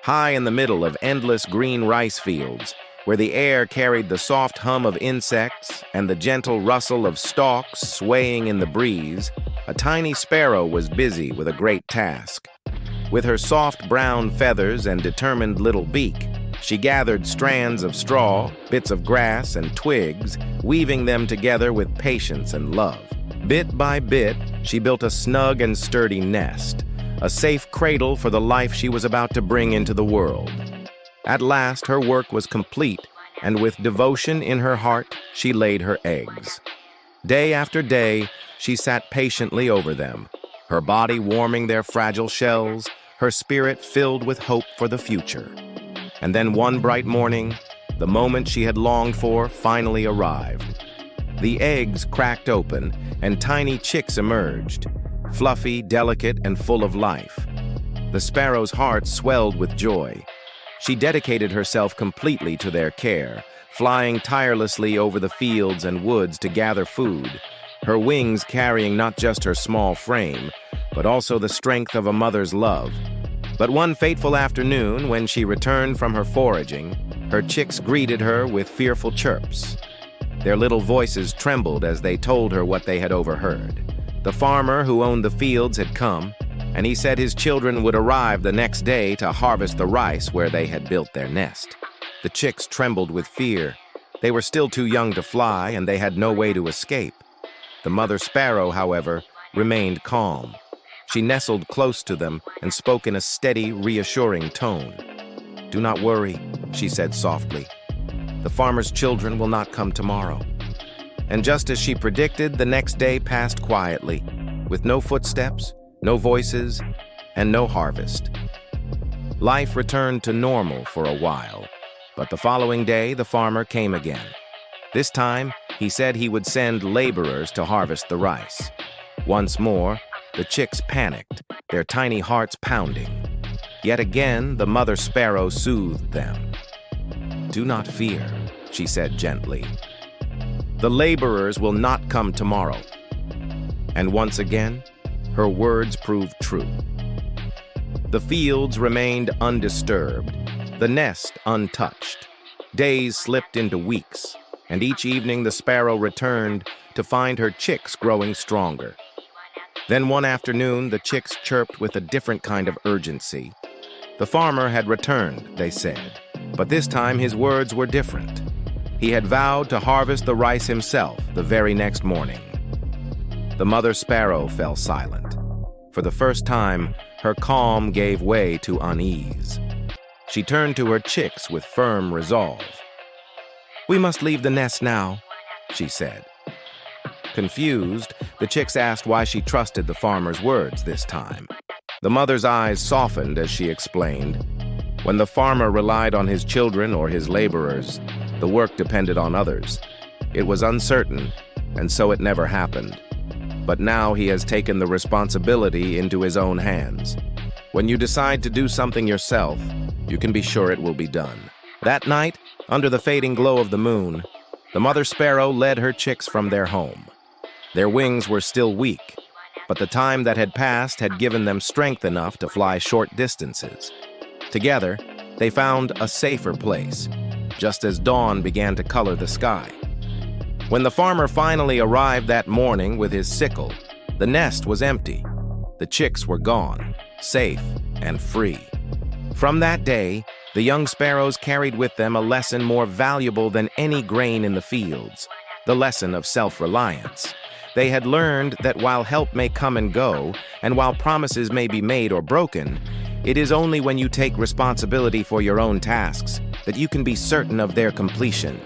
high in the middle of endless green rice fields, where the air carried the soft hum of insects and the gentle rustle of stalks swaying in the breeze, a tiny sparrow was busy with a great task. With her soft brown feathers and determined little beak, she gathered strands of straw, bits of grass, and twigs, weaving them together with patience and love. Bit by bit, she built a snug and sturdy nest, a safe cradle for the life she was about to bring into the world. At last, her work was complete, and with devotion in her heart, she laid her eggs. Day after day, she sat patiently over them, her body warming their fragile shells, her spirit filled with hope for the future. And then one bright morning, the moment she had longed for finally arrived. The eggs cracked open, and tiny chicks emerged, fluffy, delicate, and full of life. The sparrow's heart swelled with joy. She dedicated herself completely to their care, flying tirelessly over the fields and woods to gather food, her wings carrying not just her small frame, but also the strength of a mother's love. But one fateful afternoon, when she returned from her foraging, her chicks greeted her with fearful chirps. Their little voices trembled as they told her what they had overheard. The farmer who owned the fields had come, and he said his children would arrive the next day to harvest the rice where they had built their nest. The chicks trembled with fear. They were still too young to fly, and they had no way to escape. The mother sparrow, however, remained calm. She nestled close to them and spoke in a steady, reassuring tone. "Do not worry," she said softly. "The farmer's children will not come tomorrow." And just as she predicted, the next day passed quietly, with no footsteps, no voices, and no harvest. Life returned to normal for a while, but the following day the farmer came again. This time, he said he would send laborers to harvest the rice. Once more, the chicks panicked, their tiny hearts pounding. Yet again, the mother sparrow soothed them. "Do not fear," she said gently. "The laborers will not come tomorrow." And once again, her words proved true. The fields remained undisturbed, the nest untouched. Days slipped into weeks, and each evening the sparrow returned to find her chicks growing stronger. Then one afternoon, the chicks chirped with a different kind of urgency. The farmer had returned, they said, but this time his words were different. He had vowed to harvest the rice himself the very next morning. The mother sparrow fell silent. For the first time, her calm gave way to unease. She turned to her chicks with firm resolve. "We must leave the nest now," she said. Confused, the chicks asked why she trusted the farmer's words this time. The mother's eyes softened as she explained. When the farmer relied on his children or his laborers, the work depended on others. It was uncertain, and so it never happened. But now he has taken the responsibility into his own hands. When you decide to do something yourself, you can be sure it will be done. That night, under the fading glow of the moon, the mother sparrow led her chicks from their home. Their wings were still weak, but the time that had passed had given them strength enough to fly short distances. Together, they found a safer place, just as dawn began to color the sky. When the farmer finally arrived that morning with his sickle, the nest was empty. The chicks were gone, safe and free. From that day, the young sparrows carried with them a lesson more valuable than any grain in the fields, the lesson of self-reliance. They had learned that while help may come and go, and while promises may be made or broken, it is only when you take responsibility for your own tasks that you can be certain of their completion.